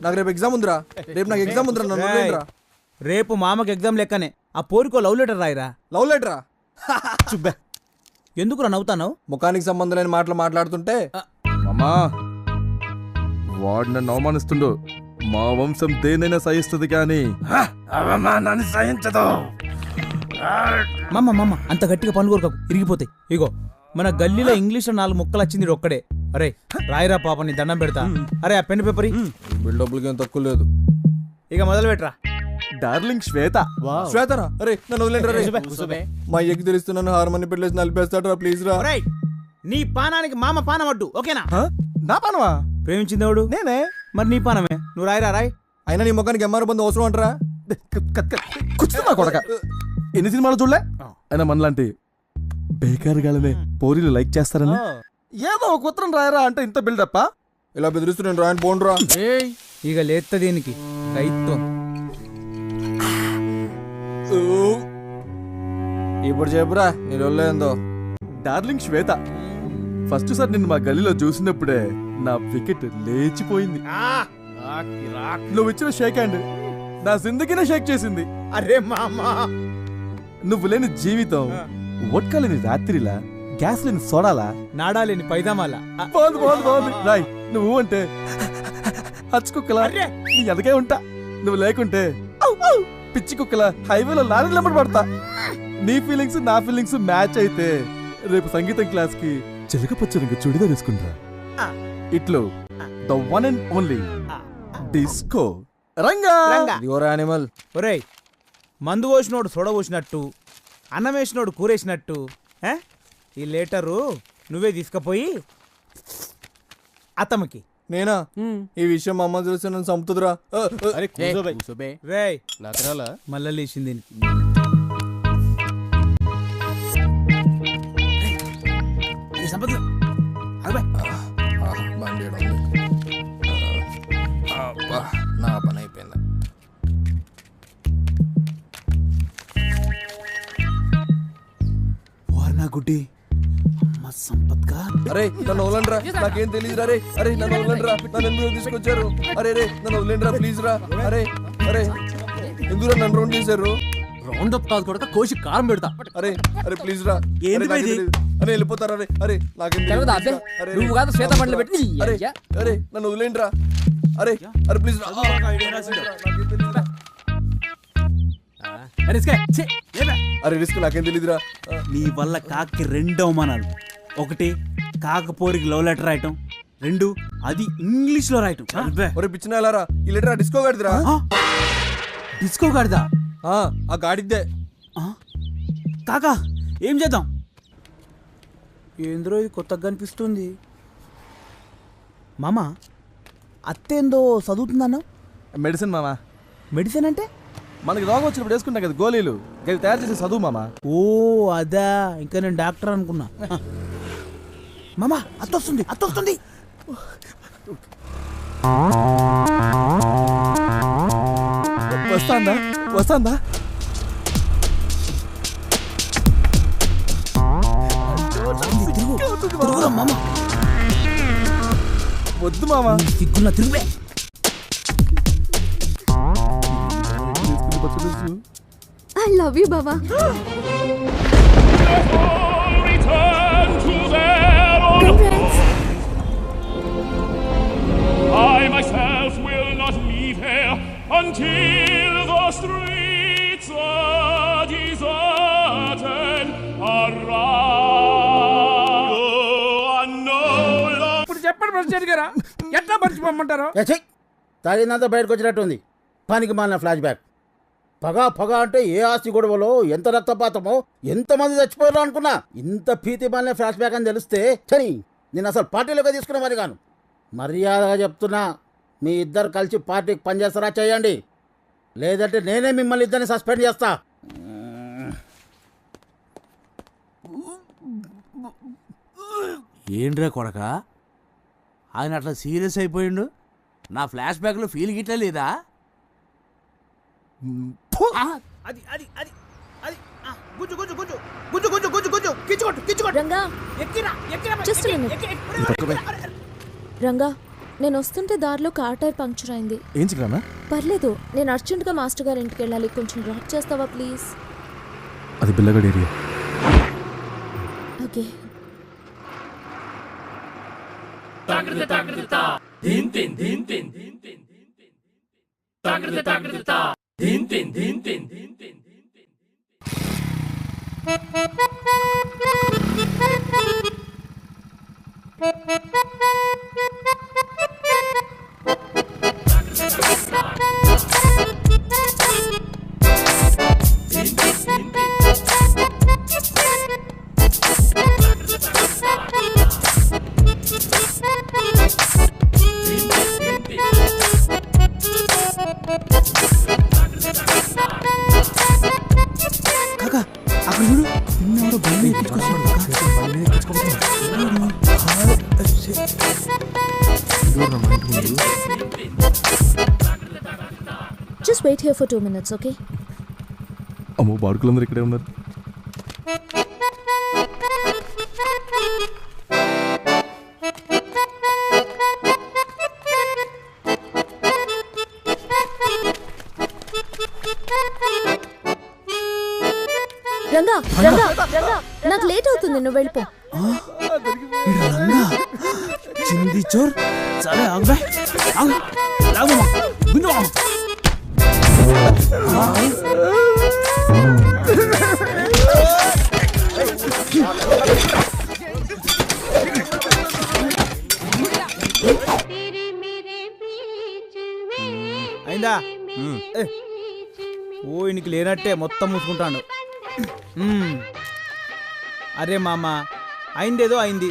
నాకు రేపు ఎగ్జామ్ ఉందిరా. రేపు మామకి ఎగ్జామ్ లెక్కనే ఆ పోరికో లవ్ లెటర్ రాయిరా. లవ్ లెటరా? చుబ్బే ఎందుకురా నవ్వుతావు? ముఖానికి సంబంధం లేని మాటలు మాట్లాడుతుంటే. మామా వాడు నన్ను అవమానిస్తుండు. మా వంశం దేనైనా సహిస్తుంది కానీ అవమానాన్ని సహించదు. మమ్మ అంత గట్టిగా పనులు కొరకకు, ఇరిగిపోతాయి. ఇగో మన గల్లీలో ఇంగ్లీష్లో 4 ముక్కలు వచ్చింది ఒక్కడే. అరే రాయిరా పాప, నీ దండం పెడతా. అరే ఆ పెన్ పేపర్ బిల్డప్లకి ఏం తక్కువ లేదు. ఇక మొదలు పెట్టరా. డార్లింగ్ శ్వేత. శ్వేతరా? అరే నన్ను వదిలేండి. మా ఎగ్ తెలుస్తున్నాను హార్మోని పెట్టలేసి నలిపేస్తాడు రా, ప్లీజ్ రా. నీ పానానికి మామ పానం అడ్డు, ఓకేనా? నా పానమా? ప్రేమించిందేవాడు నేనే. మరి నీ పానమే, నువ్వు రాయిరా రాయ్. అయినా నీ ముఖానికి ఎంఆర్ బంధు అవసరం అంటారా? కూర్చున్నా కొడక. ఎన్ని సినిమాలు చూడలే? అయినా మనలాంటి బేకార్ గాలనే పోరీలు లైక్ చేస్తారని ఏదో ఒక ఉత్తరం రాయరా అంటే ఇంత బిల్డప్పా? ఇలా బెదిరిస్తున్నాను రాయని పోండ్రా. ఇక లేత్త దీనికి రైత్వం. ఇప్పుడు చెప్పురా నీ రొల్లేందో. డార్లింగ్ శ్వేత, ఫస్ట్ సార్ నిన్ను మా గల్లీలో చూసినప్పుడే నా వికెట్ లేచిపోయింది. నువ్వు ఇచ్చిన షేక్ హ్యాండ్ నా జిందగీనే షేక్ చేసింది. అరే మామా, నువ్వు లేని జీవితం వడ్కా లేని రాత్రిలా, గ్యాస్ లేని సోడాలా, నాడా లేని పైదామాలా. బాగుంది రాయ్. నువ్వు అంటే హచ్చుకుక్కలా నీ ఎదగే ఉంటా. నువ్వు లేకుంటే పిచ్చి కుక్కల హైవేలో లారీ లెంబడి పడతా. నీ ఫీలింగ్స్ నా ఫీలింగ్స్ మ్యాచ్ అయితే రేపు సంగీతం క్లాస్ కి చిలక పచ్చ చుడిదా తీసుకుంటా. ఇట్లు the one and only disco Ranga. Animal. ఒరేయ్, మందు పోసినోడు సొడ పోసినట్టు, అన్నం వేసినోడు కూరేసినట్టు ఈ లెటరు నువ్వే తీసుకుపోయి అతమకి. నేనా? ఈ విషయం మా అమ్మ చూస్తే నన్ను చంపుతుందిరా. రేయ్ మళ్ళా లేచింది. నా పని అయిపోయింది. గుడ్డి సంపత్గా. అరే నన్ను వదలండిరా, నాకేం తెలియదురా. అరే నన్ను వదలండిరా, నన్ను ఎందుకు తీసుకొచ్చారు? అరే నన్ను వదలండిరా ప్లీజ్ రా. అరే ఎందుకు నన్ను రౌండ్ చేశారు? రౌండ్ అప్ కాదు కూడా కోసి కారం పెడతా. అరే ప్లీజ్ రా. అరే వెళ్ళిపోతారా? అరే నాకేం నువ్వు కాదు శ్వేత బండ్లు పెట్టి. అరే నన్ను వదిలేండిరా. అరే ప్లీజ్ రా. అరే రిస్క్ నాకేం తెలీదురా. నీ వల్ల కాకి 2 అవమానాలు. ఒకటి కాకపోరికి లవ్ లెటర్ రాయటం, 2 అది ఇంగ్లీష్ లో రాయటం. ఒరే పిచ్చిన వెళ్ళారా, ఈ లెటర్ డిస్కో గాడిదిరా. డిస్కో గాడిదా? ఆ గాడిద్దే. కాకా ఏం చేద్దాం? ఏంద్రో ఇది కొత్తగా కనిపిస్తుంది. మామ అత్తేందో చదువుతుందన్నా? మెడిసిన్ మామా. మెడిసిన్ అంటే? మనకి రోగం వచ్చినప్పుడు వేసుకుంటాం కదా గోళీలు, గది తయారు చేసే చదువు మామా. ఓ అదా, ఇంకా నేను డాక్టర్ అనుకున్నా. మామా అత్తొస్తుంది. వస్తాందా? వద్దు మామా, సిగ్గున్నా తిరుగు. I love you, Baba. Congrats. I myself will not leave here until the streets are deserted ఇప్పుడు చెప్పండి ప్రెసిడెంట్ గారా, ఎట్లా మర్చిపోమంటారు? తాగినంత బయటకు వచ్చినట్టుంది. పనికి మాలిన ఫ్లాష్ బ్యాక్. పగ అంటే ఏ ఆస్తి గొడవలో ఎంత రక్తపాతమో, ఎంతమంది చచ్చిపోయారో అనుకున్నా. ఇంత భీతి మాలిన ఫ్లాష్ బ్యాక్ అని తెలిస్తే చని నేను అసలు పార్టీలోకి తీసుకున్న మరి కాను. మర్యాదగా చెప్తున్నా, మీ ఇద్దరు కలిసి పార్టీకి పనిచేస్తారా చేయండి, లేదంటే నేనే మిమ్మల్ని ఇద్దరిని సస్పెండ్ చేస్తా. ఏంట్రా కొడక, ఆయన అట్లా సీరియస్ అయిపోయిండు? నా ఫ్లాష్ బ్యాక్లో ఫీల్ గిట్లా లేదా? అది అది అది అది గుజ్జు గుజ్జు గుజ్జు గుజ్జు గుజ్జు గుజ్జు గుజ్జు కిచ్చుకోట్టు కిచ్చుకోట్టు. Ranga ఎక్కిరా ఎక్కిరా Just a minute. Ranga నేను వస్తుంటే దారిలో కార్ టైర్ పంక్చర్ అయింది. ఏం చిక్రానా? పర్లేదు, నేను అర్జెంట్గా మాస్టర్ గారి ఇంటికి వెళ్ళాలి. కొంచెం డ్రాప్ చేస్తావా ప్లీజ్? అది బిల్లగడ్ ఏరియా. ఓకే. కాకా అక్కడ చూడు, నిన్నెవరో బండి ఎక్కించుకొచ్చాడు. Just wait here for 2 minutes, okay? అమ్మో, బాడుకులందరూ ఇక్కడే ఉన్నారు. రంగా రంగా రంగా, నాకు లేట్ అవుతుంది, నువ్వు వెళ్ళిపో. రంగా చింది చోర్. సరే ఆగు, ఆగు, లాగు విను. అయిందా? ఓ ఇనికి లేనట్టే మొత్తం మూసుకుంటాడు. అరే మామ, అయిందేదో అయింది,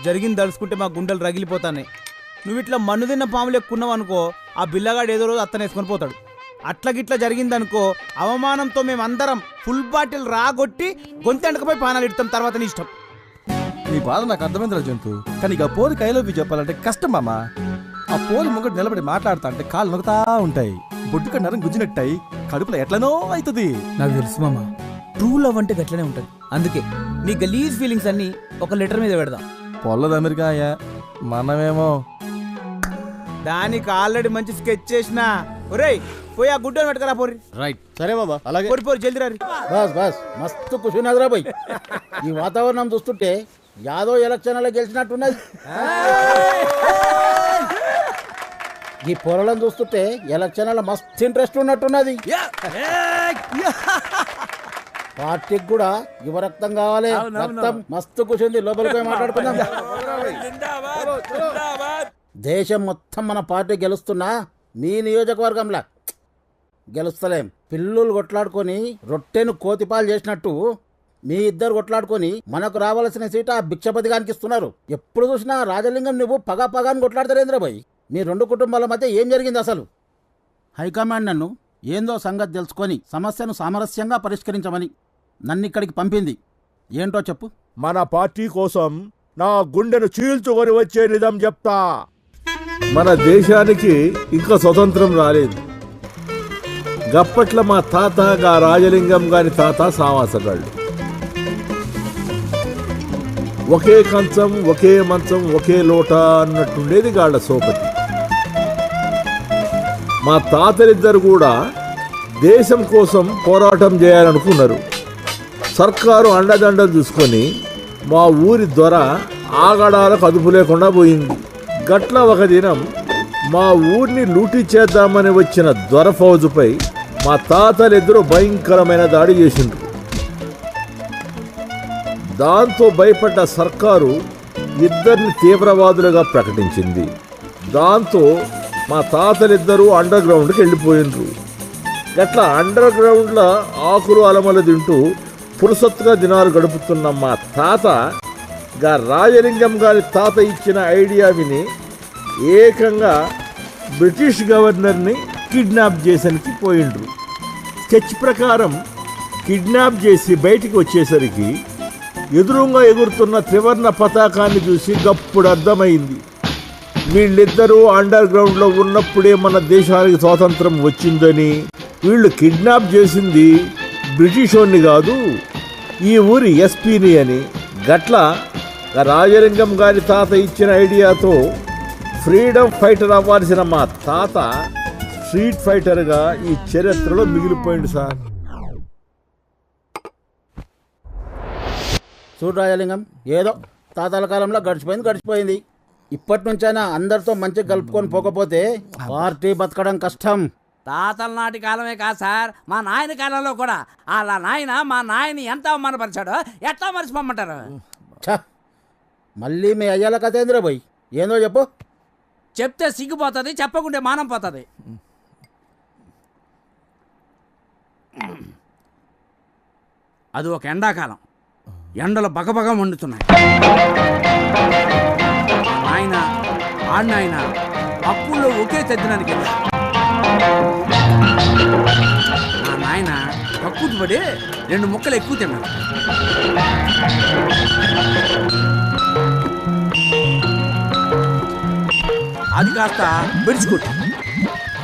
జరిగింది తలుసుకుంటే మా గుండెలు రగిలిపోతాయి. నువ్వు ఇట్లా మన్ను తిన్న పాములు ఎక్కున్నావు అనుకో, ఆ బిల్లగాడు ఏదో రోజు అత్తనేసుకొని పోతాడు. అట్లా గిట్లా జరిగిందనుకో, అవమానంతో మేమందరం ఫుల్ బాటిల్ రాగొట్టి గొంతెండకపోయి పానాలు ఇడతాం. తర్వాత నీ ఇష్టం. నీ బాధ నాకు అర్థమైందిరా జంతు, కానీ ఇక పోలి కైలోపి చెప్పాలంటే కష్టం మామ. ఆ పోలి ముంగట నిలబడి మాట్లాడుతా అంటే కాళ్ళు నొక్కుతా ఉంటాయి, బొడ్డు నరం గుజ్జినట్టాయి, కడుపులో ఎట్లనో అవుతుంది. నాకు తెలుసు మామ, ట్రూ లవ్ అంటే గట్లనే ఉంటుంది. అందుకే నీ గలీజ్ ఫీలింగ్స్ అన్ని ఒక లెటర్ మీద పెడదాం. పొల్లది అమెరికా అయ్యా, మనమేమో దానికి ఆల్రెడీ మంచి స్కెచ్ చేసిన. ఒరేయ్ పోయి ఆ గుడ్డని పెట్టుకరా పోరి. రైట్, సరే బాబా, అలాగే. పోరి పోరి జల్దీ రారి. బస్ బస్, మస్తు ఖుషినదిరా భయ్. ఈ వాతావరణం చూస్తుంటే యాదవ్ ఎలక్షన్లో గెలిచినట్టున్నది. ఈ పొరలను చూస్తుంటే ఎలక్షన్లో మస్తు ఇంట్రెస్ట్ ఉన్నట్టున్నది. పార్టీకి కూడా యువ రక్తం కావాలి. రక్తం మస్తు కూర్చుంది, లోపలికి పోయి మాట్లాడుకుందాం. దేశం మొత్తం మన పార్టీ గెలుస్తున్నా మీ నియోజకవర్గంలా గెలుస్తలేం. పిల్లులు కొట్లాడుకొని రొట్టెను కోతిపాలు చేసినట్టు మీ ఇద్దరు కొట్లాడుకొని మనకు రావాల్సిన సీట ఆ భిక్షపతిగానికి ఇస్తున్నారు. ఎప్పుడు చూసినా రాజలింగం నువ్వు పగా పగాని కొట్లాడతారేంద్ర భయ్. మీ రెండు కుటుంబాల మధ్య ఏం జరిగింది అసలు? హైకమాండ్ నన్ను ఏందో సంగతి తెలుసుకొని సమస్యను సామరస్యంగా పరిష్కరించమని నన్ను ఇక్కడికి పంపింది. ఏంటో చెప్పు. మన పార్టీ కోసం నా గుండెను చీల్చుకొని వచ్చే నిజం చెప్తా. మన దేశానికి ఇంకా స్వతంత్రం రాలేదు. గప్పట్ల మా తాత గా రాజలింగం గారి తాత సావాసగాళ్ళు. ఒకే కంచం, ఒకే మంచం, ఒకే లోట అన్నట్టుండేది గాళ్ళ సోపతి. మా తాతలిద్దరు కూడా దేశం కోసం పోరాటం చేయాలనుకున్నారు. సర్కారు అండదండలు చూసుకొని మా ఊరి దొర ఆగడాలకు అదుపు లేకుండా పోయింది. గట్ల ఒక దినం మా ఊరిని లూటీ చేద్దామని వచ్చిన దొర ఫౌజుపై మా తాతలిద్దరూ భయంకరమైన దాడి చేసిండ్రు. దాంతో భయపడ్డ సర్కారు ఇద్దరిని తీవ్రవాదులుగా ప్రకటించింది. దాంతో మా తాతలిద్దరూ అండర్ గ్రౌండ్కి వెళ్ళిపోయిండ్రు. గట్ల అండర్ గ్రౌండ్లో ఆకులు అలమలు తింటూ పురుసత్తుగా దినాలు గడుపుతున్న మా తాత గా రాజలింగం గారి తాత ఇచ్చిన ఐడియా విని ఏకంగా బ్రిటిష్ గవర్నర్ని కిడ్నాప్ చేసరికి పోయిండ్రు. స్కెచ్ ప్రకారం కిడ్నాప్ చేసి బయటికి వచ్చేసరికి ఎదురుగా ఎగురుతున్న త్రివర్ణ పతాకాన్ని చూసి గప్పుడు అర్థమైంది, వీళ్ళిద్దరూ అండర్ గ్రౌండ్లో ఉన్నప్పుడే మన దేశానికి స్వాతంత్రం వచ్చిందని. వీళ్ళు కిడ్నాప్ చేసింది బ్రిటిష్ వాడిని కాదు, ఈ ఊరి ఎస్పీని అని. గట్ల రాజలింగం గారి తాత ఇచ్చిన ఐడియాతో ఫ్రీడమ్ ఫైటర్ అవ్వాల్సిన మా తాత స్ట్రీట్ ఫైటర్గా ఈ చరిత్రలో మిగిలిపోయింది సార్. చూడు రాజలింగం, ఏదో తాతల కాలంలో గడిచిపోయింది. ఇప్పటి నుంచైనా అందరితో మంచిగా కలుపుకొని పోకపోతే పార్టీ బతకడం కష్టం. తాతల నాటి కాలమే కాదు సార్, మా నాయన కాలంలో కూడా అలా నాయన మా నాయని ఎంత అవమానపరిచాడో ఎట్లా మర్చిపోమంటారు? ఛ, మళ్ళీ మీ అయ్యాల కథ ఏందిరా పోయి, ఏందో చెప్పు. చెప్తే సిగ్గుపోతుంది, చెప్పకుంటే మానం పోతుంది. అది ఒక ఎండాకాలం, ఎండలు బగబగ మండుతున్నాయి. ఆయన ఆడినాయన అప్పుల్లో ఒకే తద్దినానికి వెళ్ళారు. మా నాయన కక్కుతు పడి 2 ముక్కలు ఎక్కువ తిన్నాడు. అది కాస్త బెడిచికొట్టు.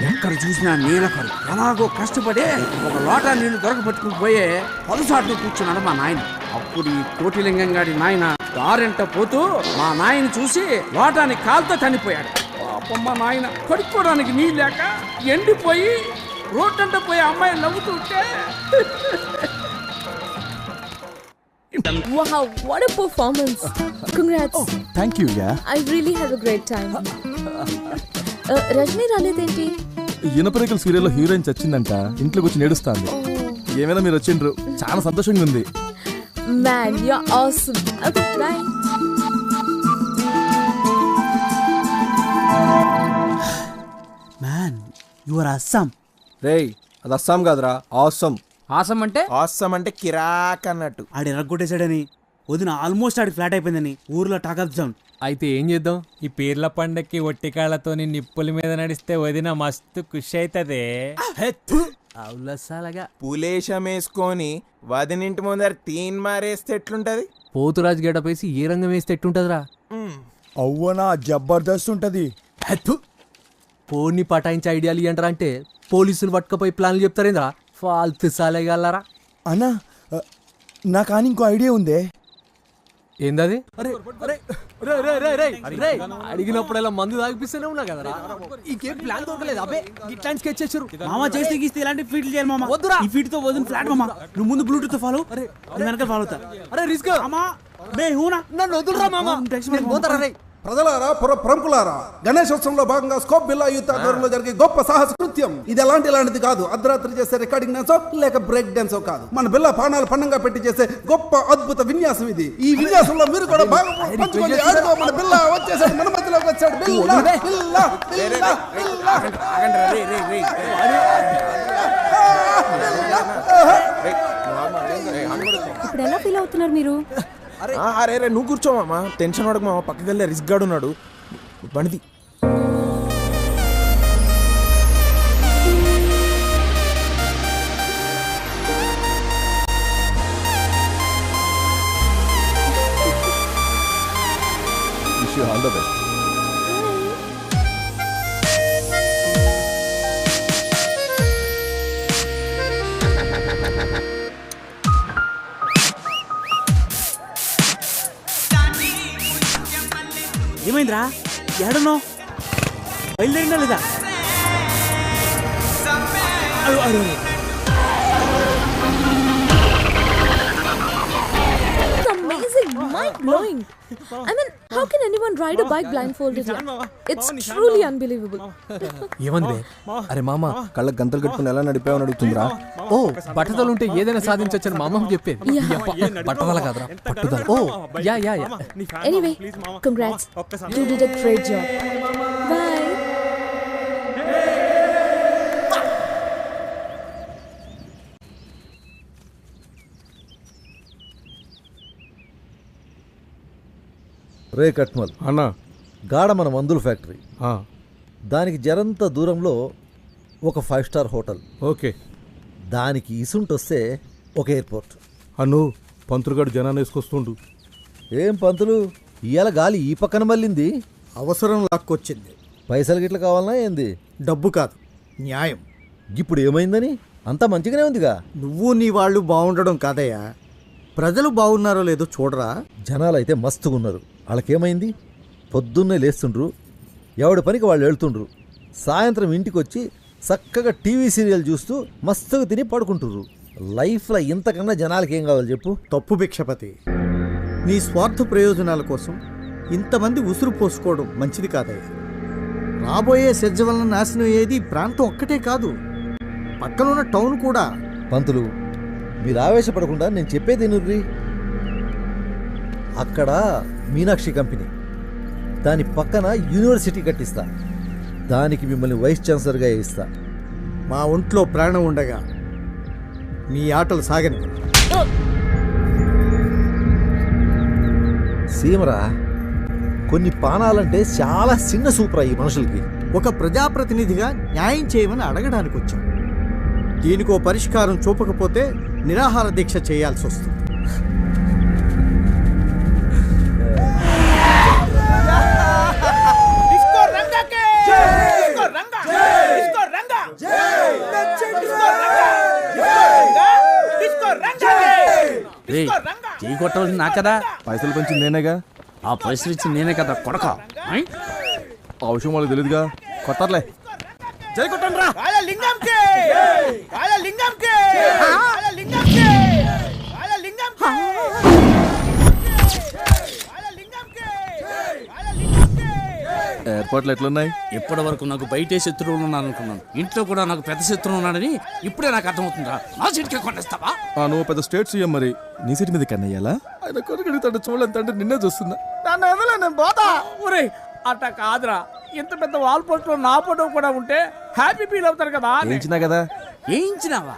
ఎక్కడ చూసినా నీలకరు. ఎలాగో కష్టపడి ఒక లోటా నీళ్లు దొరకబట్టుకుని పోయే పొలసాట్లు కూర్చున్నాడు మా నాయన. అప్పుడు ఈ కోటిలింగం గాడి నాయన దారెంట పోతూ మా నాయన చూసి లోటాని కాలుతో చనిపోయాడు. పాపం మా నాయన కడుక్కోవడానికి నీళ్ళు లేక ఎండిపోయి రోడ్డంట పోయి అమ్మాయి నవ్వుతుంటే Wow, what a performance. Congrats. Thank you. Yeah, I really had a great time. Rajani రాలేదేంటి? ఇనపరేకల్ సీరియల్లో హీరోయిన్ చచ్చిందంట, ఇంట్లోకి వచ్చి నేడుస్తాంది. ఏమైనా మీరు వచ్చిండ్రు, చాలా సంతోషంగా ఉంది. Man, you're awesome. Okay, bye. Man you are awesome. రేయ్, అది అస్సాం కాదురా, ఆసమ్. ఆసం అంటే ఆసమ్ అంటే కిరాక్ అన్నట్టు. ఆడు ఎరగొట్టేశాడని వదిన ఆల్మోస్ట్ ఆడికి ఫ్లాట్ అయిపోయిందని ఊర్లో టాక్ ఆఫ్ సౌండ్. అయితే ఏం చేద్దాం, ఈ పీర్ల పండక్కి ఒట్టికాళ్ళతోని నిప్పుల మీద నడిస్తే వదిన మస్తు ఖుషి అవుతుంది. అవులసాలగా పులేశం వేసుకొని వదినింటి ముందర తీన్ మారేస్తే ఎట్లుంటది? పోతురాజు గడపేసి ఏ రంగం వేస్తే ఎట్టుంటదిరా? అవ్వనా, జబర్దస్త్ ఉంటది. ఫోన్ని పటాయించి ఐడియాలు ఇయ్యంటారా అంటే పోలీసులు పట్టుకపోయి ప్లాన్లు చెప్తారేంద్రా? ఫాల్తు సాలేగాలరా. అన్నా, నా కానీ ఇంకో ఐడియా ఉందే. ఏందది? అడిగినప్పుడల్లా మందు తాగిపిస్తూనే ఉన్నా కదరా. ఇంకేం ప్లాన్ దొరకలేదు. అబ్బే ఇట్లాంటి స్కెచ్ చేశారు. మామ చేస్తే గీస్తే ఇలాంటి ఫీట్లు చేయాలి మామ. వద్దురా, ఈ ఫీట్ తో వదిన ఫ్లాట్ మామ. నువ్వు ముందు బ్లూటూత్ ఫాలో, నేను వెనకాల ఫాలో అవుతా. అరే రిస్క్ మామా బే హూనా, నన్ను వదులురా మామ. నేను పోతారా రే. ప్రజలారా, ప్రముఖులారా, గణేశోత్సవంలో భాగంగా స్కోప్ బిల్లా యూత్ ఆధ్వర్యంలో జరిగే గొప్ప సాహస కృత్యం ఇది. ఎలాంటిది కాదు, అర్ధరాత్రి చేసే రికార్డింగ్ డాన్సో లేక బ్రేక్ డాన్సో కాదు, మన బిల్లా పానాలు పండంగా పెట్టి చేసే గొప్ప అద్భుత విన్యాసం ఇది. ఈ విన్యాసంలో మీరు కూడా భాగం పంచుకోండి. ఆడుకో, మన బిల్లా వచ్చేసాడు, మన మధ్యలోకి వచ్చాడు. బిల్లా బిల్లా బిల్లా బిల్లా. ఇప్పుడు ఎలా ఫీల్ అవుతున్నారు మీరు? అరే రే, నువ్వు కూర్చోమా, టెన్షన్ పడకు మామ. పక్కకి వెళ్ళే రిస్క్ గాడు ఉన్నాడు, బండిది. Wish you all the best. ఏమైందిరా? ఏడనో బయలుదేరిందా లేదా? It's amazing, mind-blowing. I mean, how can anyone ride a bike blindfolded here? It's truly unbelievable. ఏమంది? అరే మామ, కళ్ళకి గంతలు కట్టుకుని ఎలా నడిపావని అడుగుతుందిరా. ఓ, పట్టుదలుంటే ఏదైనా సాధించొచ్చని మా అమ్మ చెప్పేది. పట్టుదల కాదురా, పట్టుదల. Oh yeah yeah yeah. Anyway, congrats. You did a great job. Bye. రే కట్మల్ అన్నా, గాడ మన మందుల ఫ్యాక్టరీ, దానికి జరంత దూరంలో ఒక 5 స్టార్ హోటల్. ఓకే. దానికి ఇసుంటొస్తే ఒక ఎయిర్పోర్ట్. అను పంతులుగాడు జనాన్ని వేసుకొస్తుండు. ఏం పంతులు, ఇవాళ గాలి ఈ పక్కన మళ్ళింది. అవసరం లాక్కొచ్చింది. పైసలు గిట్ల కావాలన్నా ఏంది? డబ్బు కాదు, న్యాయం. ఇప్పుడు ఏమైందని? అంతా మంచిగానే ఉందిగా. నువ్వు నీ వాళ్ళు బాగుండడం కాదయ్యా, ప్రజలు బాగున్నారో లేదో చూడరా. జనాలైతే మస్తుగా ఉన్నారు. వాళ్ళకేమైంది? పొద్దున్నే లేస్తుండ్రు, ఎవడి పనికి వాళ్ళు వెళ్తుండ్రు. సాయంత్రం ఇంటికి వచ్చి చక్కగా టీవీ సీరియల్ చూస్తూ మస్తుగా తిని పడుకుంటుర్రు. లైఫ్లో ఇంతకన్నా జనాలకి ఏం కావాలి చెప్పు? తప్పు భిక్షపతి. నీ స్వార్థ ప్రయోజనాల కోసం ఇంతమంది ఉసురు పోసుకోవడం మంచిది కాదయ్యా. రాబోయే సెజ్జ వలన నాశనం అయ్యేది ప్రాంతం ఒక్కటే కాదు, పక్కనున్న టౌన్ కూడా. పంతులు, మీరు ఆవేశపడకుండా నేను చెప్పేది నుర్రి. అక్కడ మీనాక్షి కంపెనీ, దాని పక్కన యూనివర్సిటీ కట్టిస్తా. దానికి మిమ్మల్ని వైస్ ఛాన్సలర్గా ఇస్తా. మా ఒంట్లో ప్రాణం ఉండగా మీ ఆటలు సాగని. సీమరా, కొన్ని పానాలంటే చాలా చిన్న సూపరా ఈ మనుషులకి. ఒక ప్రజాప్రతినిధిగా న్యాయం చేయమని అడగడానికి వచ్చాం. దీనికో పరిష్కారం చూపకపోతే నిరాహార దీక్ష చేయాల్సి వస్తుంది. చేయి కొట్టవలసింది నా కదా, పైసలు పెంచింది నేనేగా. ఆ పైసలు ఇచ్చింది నేనే కదా కొడక. ఆ విషయం వాళ్ళకి తెలియదుగా, కొట్టర్లే. జై కొట్టండి రా. ఏర్పాట్లు ఎట్లున్నాయి? ఇప్పటి వరకు నాకు బయటే శత్రువులు ఉన్నాను అనుకున్నాను, ఇంట్లో కూడా నాకు పెద్ద శత్రువు ఉన్నాడని ఇప్పుడే నాకు అర్థమవుతుందా? నా సీట్కే కొట్టేస్తావా? నువ్వు పెద్ద స్టేట్ సీఎం, మరి నీ సీట్ మీద కన్నయ్యాలా? ఆయన కొడుకుడుతాడు చూడలేదంటే నిన్నే చూస్తున్నా. నన్ను ఎదలే, నేను పోతా. ఒరే అట్ట కాదురా, ఇంత పెద్ద వాల్ పోస్టర్ నా ఫోటో కూడా ఉంటే హ్యాపీ ఫీల్ అవుతారు కదా. వేయించినా కదా. వేయించినావా?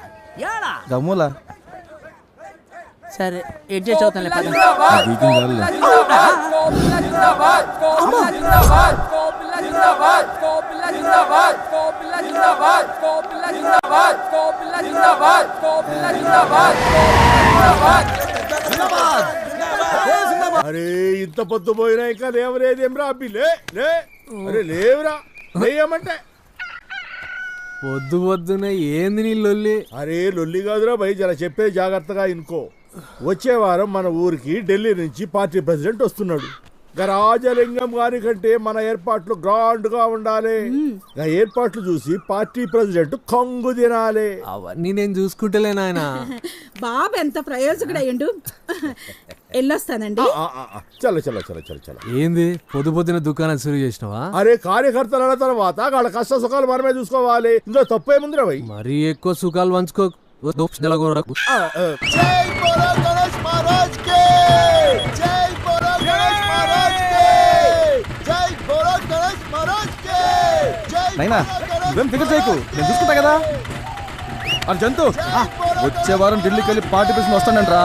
ఏడా గమ్ములా. సరే అడ్జస్ట్ అవుతాను. అరే ఇంత పొద్దు పోయినా ఇంకా లేవరేదేమ్రా అబ్బి? అరే లేవురా, లేయమంటే. పొద్దు పొద్దున ఏంది నీ లొల్లి? అరే లొల్లి కాదురా భయ్, జర చెప్పే జాగ్రత్తగా ఇనుకో. వచ్చే వారం మన ఊరికి ఢిల్లీ నుంచి పార్టీ ప్రెసిడెంట్ వస్తున్నాడు. రాజలింగం గారి కంటే మన ఏర్పాట్లు గ్రాండ్ గా ఉండాలి. ఏర్పాట్లు చూసి పార్టీ ప్రెసిడెంట్ కంగు తినాలి. అవన్నీ నేను చూసుకుంటలే నాయన. బాబు ఎంత ప్రయోజకుడయ్యండు. వెళ్ళొస్తానండి. చల్ల చల్ల చల్ల చల్ల చల్ల. ఏంది పొద్దు పొద్దున దుకాణం శురు చేసినావా? అరే కార్యకర్తల తర్వాత వాళ్ళ కష్ట సుఖాలు మనమే చూసుకోవాలి. ఇందులో తప్పేముందిరా భయ్? మరీ ఎక్కువ సుఖాలు పంచుకో. నైనా నువ్వేం ఫికర్ చేయకు, నేను చూసుకుంటా కదా. అని జంతు వచ్చే వారం ఢిల్లీకి వెళ్ళి పార్టీ ప్రెసిడెంట్ వస్తానంట్రా.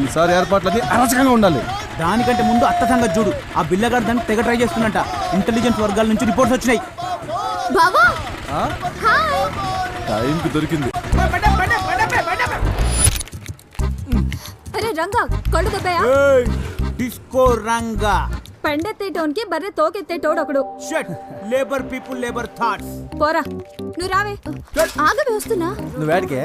ఈసారి ఏర్పాట్లన్నీ అరాచకంగా ఉండాలి. దానికంటే ముందు అత్త సంగతి చూడు. ఆ బిల్లగాడు దాన్ని తెగ ట్రై చేస్తున్నట్ట. ఇంటెలిజెన్స్ వర్గాల నుంచి రిపోర్ట్స్ వచ్చినాయి. టైంకి దొరికింది. అరే రంగా, కళ్ళు దెబ్బయా? డిస్కో రంగా. పెండెత్తేటోన్కి బర్రె తోకెత్తేటోడొకడు. Shut. Labour people, labour thoughts. పోరా, నువ్వు రావే. ఆగవే, వస్తున్నా. నువ్వేడికే?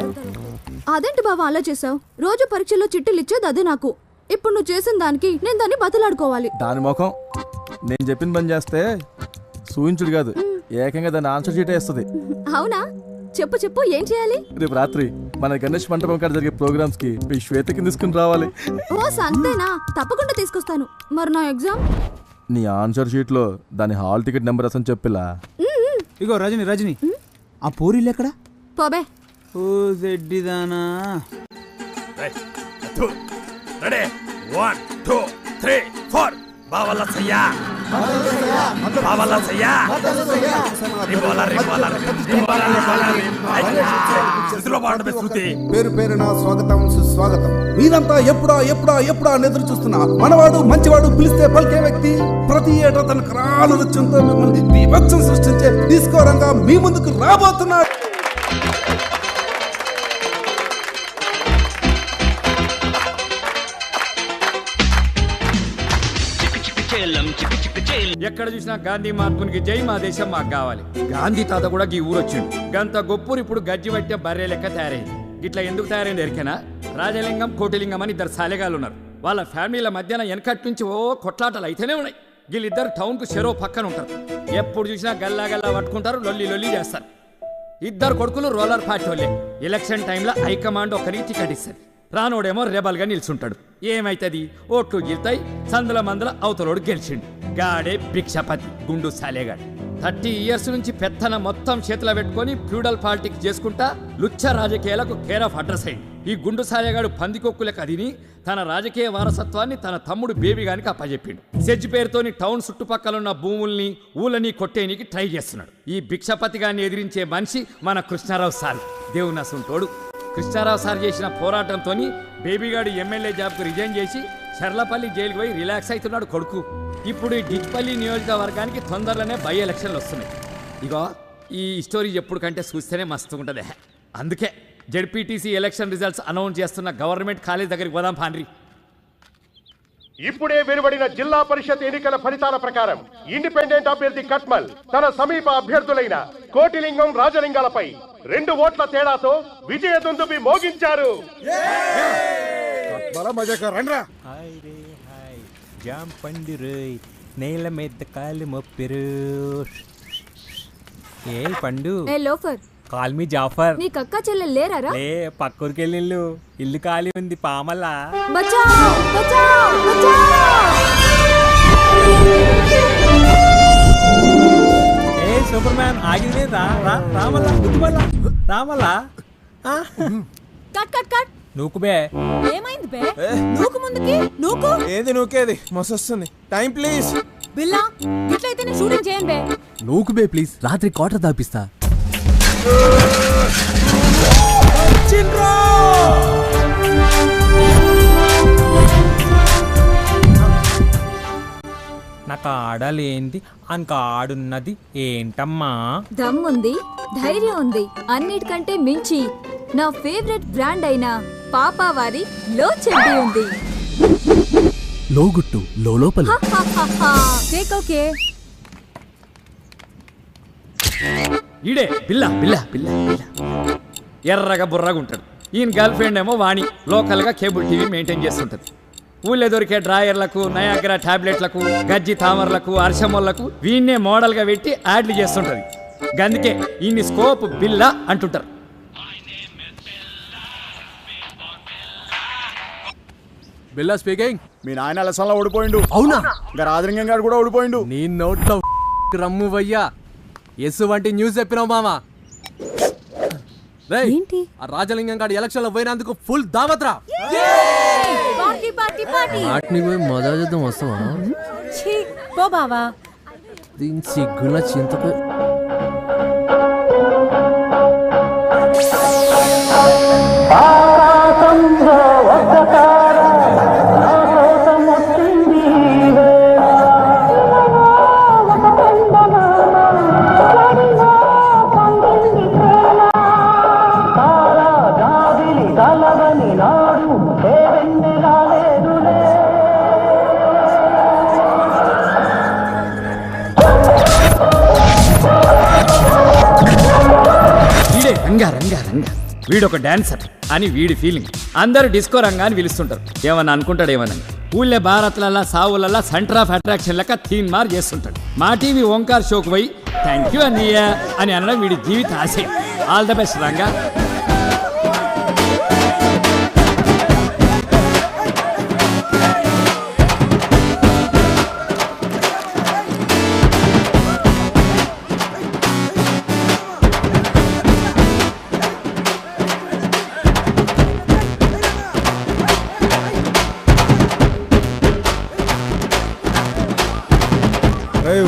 అదేంటి బావా అలా చేసావు? రోజు పరీక్షల్లో చిట్టులు ఇచ్చేది అదే నాకు. ఇప్పుడు నువ్వు చేసిన దానికి నేను దాన్ని బతలాడుకోవాలి. దాని ముఖం నేను చెప్పిన పని చేస్తే సూచించుడు కాదు, ఏకంగా దాన్ని ఆన్సర్ షీట్ వేస్తుంది. అవునా? చెప్పు చెప్పు, ఏం చేయాలి? రేపు రాత్రి మన గణేష్ మంటపం కాడ జరిగే ప్రోగ్రామ్స్ కి మీ శ్వేతకి తీసుకుని రావాలి. ఓ సంతేనా? తప్పకుండా తీసుకొస్తాను. మరి నా ఎగ్జామ్? నీ ఆన్సర్ షీట్ లో దాని హాల్ టికెట్ నెంబర్ అసలు చెప్పిలా. ఇగో రజని, రజని ఆ పూరీలు ఎక్కడ? పోబే. ఓ జెడ్డిదానా. రెడీ 1 2 3 4 బావల్ల సయ్యా బావల్ల సయ్యా రిబోలా రిబోలా పేరు పేరున స్వాగతం సుస్వాగతం. మీరంతా ఎప్పుడా ఎప్పుడా ఎప్పుడా ఎదురు చూస్తున్నా మనవాడు మంచివాడు పిలిస్తే పలికే వ్యక్తి, ప్రతి ఏటా తన కరాల నృత్యంతో మిమ్మల్ని విభత్సం సృష్టించే డిస్కో రంగా మీ ముందుకు రాబోతున్నాడు. ఎక్కడ చూసినా గాంధీ మహాత్మునికి జై, మా దేశం మాకు కావాలి. గాంధీ తాత కూడా ఈ ఊరొచ్చిండు. గంత గొప్పూరు ఇప్పుడు గజ్జి పట్టే బర్రె లెక్క తయారైంది. ఇట్లా ఎందుకు తయారైంది ఎరికేనా? రాజలింగం కోటిలింగం అని 2 సాలెగాళ్ళు ఉన్నారు. వాళ్ళ ఫ్యామిలీల మధ్యన వెనకటి నుంచి ఓ కొట్లాటలు అయితేనే ఉన్నాయి. వీళ్ళిద్దరు టౌన్కు చెరో పక్కన ఉంటారు. ఎప్పుడు చూసినా గల్లా గల్లా పట్టుకుంటారు, లొల్లి లొల్లి చేస్తారు. ఇద్దరు కొడుకులు రోలర్ పార్టీ వాళ్ళే. ఎలక్షన్ టైంలో హైకమాండ్ ఒకరికి టికెట్ ఇస్తుంది. రానోడేమో రెబల్గా నిల్చుంటాడు. ఏమైతుంది, ఓట్లు గెలుతాయి, సందుల మందుల అవతలోడు గెలిచిండు. గాడే భిక్షపతి గుండు సాలేగాడు. 30 years నుంచి పెత్తన మొత్తం చేతిలో పెట్టుకొని ఫ్యూడల్ పాలిటిక్స్ చేసుకుంటా లుచ్చ రాజకీయాలకు కేర్ ఆఫ్ అడ్రస్ అయింది. ఈ గుండు సాలేగాడు పందికొక్కులకు అదిని తన రాజకీయ వారసత్వాన్ని తన తమ్ముడు బేబీ గానికి అప్పచెప్పిండు. సెజ్ పేరుతోని టౌన్ చుట్టుపక్కల ఉన్న భూముల్ని ఊళ్ళని కొట్టేనికి ట్రై చేస్తున్నాడు. ఈ భిక్షపతి గారిని ఎదిరించే మనిషి మన కృష్ణారావు సార్. దేవునసుంటోడు. కృష్ణారావు సార్ చేసిన పోరాటంతో బేబీగాడు ఎమ్మెల్యే జాబ్కు రిజైన్ చేసి చర్లపల్లి జైలుకు పోయి రిలాక్స్ అవుతున్నాడు కొడుకు. ఇప్పుడు ఈ డిచ్పల్లి నియోజకవర్గానికి తొందరలోనే బై ఎలక్షన్లు వస్తున్నాయి. ఇగో ఈ స్టోరీ ఎప్పుడు కంటే చూస్తేనే మస్తు ఉంటుంది. అందుకే జెడ్పీటీసీ ఎలక్షన్ రిజల్ట్స్ అనౌన్స్ చేస్తున్న గవర్నమెంట్ కాలేజ్ దగ్గరికి పోదాం పాండ్రి. ఇప్పుడే వెలువడిన జిల్లా పరిషత్ ఎన్నికల ఫలితాల ప్రకారం ఇండిపెండెంట్ అభ్యర్థి కట్మల్ తన సమీప అభ్యర్థులైన కోటిలింగం రాజలింగాలపై 2 ఓట్ల తేడాతో విజయ దుందుబి మోగించారు. నేల మీద కాలు మొప్పిరు. ఏ పండు లోఫర్ కాల్ మీ జాఫర్. నీ కక్క చెల్లెలు లేరారా? లే పక్కూరికి వెళ్ళిళ్ళు. ఇల్లు ఖాళీ ఉంది పామల్లా. ఏ సూపర్ మ్యాన్ ఆగింది. రామల్లా రామల్లా కట్ కట్ కట్. నూకు బే. ఏమైంది బే? నూకు ముందుకి నూకు. ఏది నూకేది మస్తొస్తుంది. Time please. బిల్లా ఇట్లయితే నేను షూటింగ్ చేయను బే. నూకు బే ప్లీజ్. రాత్రి క్వార్టర్ దాపిస్తా. నాకు ఆడలేంది అంక ఆడున్నది ఏంటమ్మా? దమ్ముంది, ధైర్యం ఉంది, అన్నిటికంటే మించి నా ఫేవరెట్ బ్రాండ్ అయిన పాపావారి లో చెడ్డీ ఉంది. లోగుట్టు లోపల. ఓకే ఈడే బిల్లా బిల్లా బిల్లా బిల్లా ఎర్రగా బుర్రగా ఉంటాడు. ఈయన గర్ల్ ఫ్రెండ్ ఏమో వాణి లోకల్గా కేబుల్ టీవీ మెయింటైన్ చేస్తుంటుంది. ఊళ్ళో దొరికే డ్రాయర్లకు, నయాగ్రా టాబ్లెట్లకు, గజ్జి తామర్లకు, అర్షమోళ్లకు వీన్నే మోడల్గా పెట్టి యాడ్లు చేస్తుంటుంది. అందుకే ఈయన్ని స్కోప్ బిల్లా అంటుంటారు. బిల్లా స్పీకింగ్. మీ నాయన లసంలో ఓడిపోయిండు. అవునా? ఇంకా రాజలింగం గారు కూడా ఓడిపోయిండు. నీ నోట్లో రమ్ము వయ్యా. ఎస్ వంటి న్యూస్ చెప్పినావు మామా. ఏంటి? ఆ రాజలింగం గారు ఎలక్షన్ లో పోయినందుకు ఫుల్ దావత్రా. వాటిని పోయి మజా చేద్దాం వస్తావా? పో బావా. దీని సిగ్గుల చింతకు. రంగా రంగా రంగా వీడొక డాన్సర్ అని వీడి ఫీలింగ్. అందరూ డిస్కో రంగా అని పిలుస్తుంటారు. ఏమన్నా అనుకుంటాడు ఏమన్నా. ఊళ్ళే భారత్లల్లా సావులల్లా సెంటర్ ఆఫ్ అట్రాక్షన్ లెక్క తీన్ మార్ చేస్తుంటాడు. మా టీవీ ఓంకార్ షోకు పోయి థ్యాంక్ యూ అన్నయ్య అని అనడం వీడి జీవిత ఆశయం. All the best Ranga.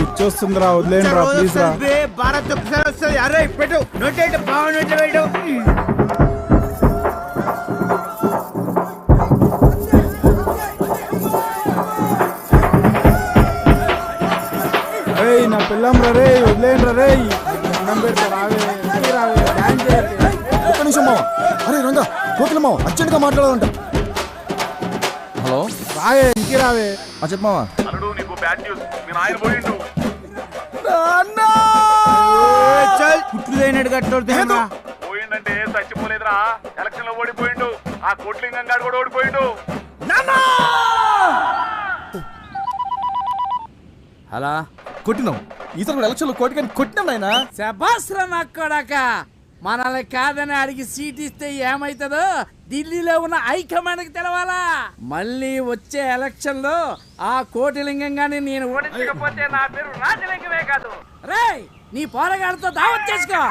వచ్చేస్తుందిరా, వదిలేండి రా ప్లీజ్ రా. భారత్ ఒకసారి వస్తుంది. అరే పెట్టు నోట్ బాగున్నట్లు పెట్టు. నా పిల్లం రా రే, వదిలేండి రా రే. అన్నం పెడతా రావే రావే. ఒక్క నిమిషం మావా. అరే రంగా కోకిల మావా అర్జెంట్గా మాట్లాడాలంట. హలో రావే ఇంకే రావే. చెప్పు మావా. పోయిందంటే చచ్చిపోలేదురా, ఎలక్షన్ లో ఓడిపోయిండు. ఆ కోట్లింగం గారు కూడా ఓడిపోయిండు. హలో కొట్టినాం ఈసారి కూడా ఎలక్షన్లో కోటికని కొట్టినాం నాయనా. శబాస్రా నాకు కొడాక మనల్ని కాదని అడిగి సీట్ ఇస్తే ఏమైతుందో ఢిల్లీలో ఉన్న హైకమాండ్కి తెలవాలా. మళ్ళీ వచ్చే ఎలక్షన్ లో ఆ కోటిలింగం గాని నేను ఓడించకపోతే నా పేరు రాజలింగమే కాదు. రేయ్ నీ పోరగాడితో దావత్ చేసుకో.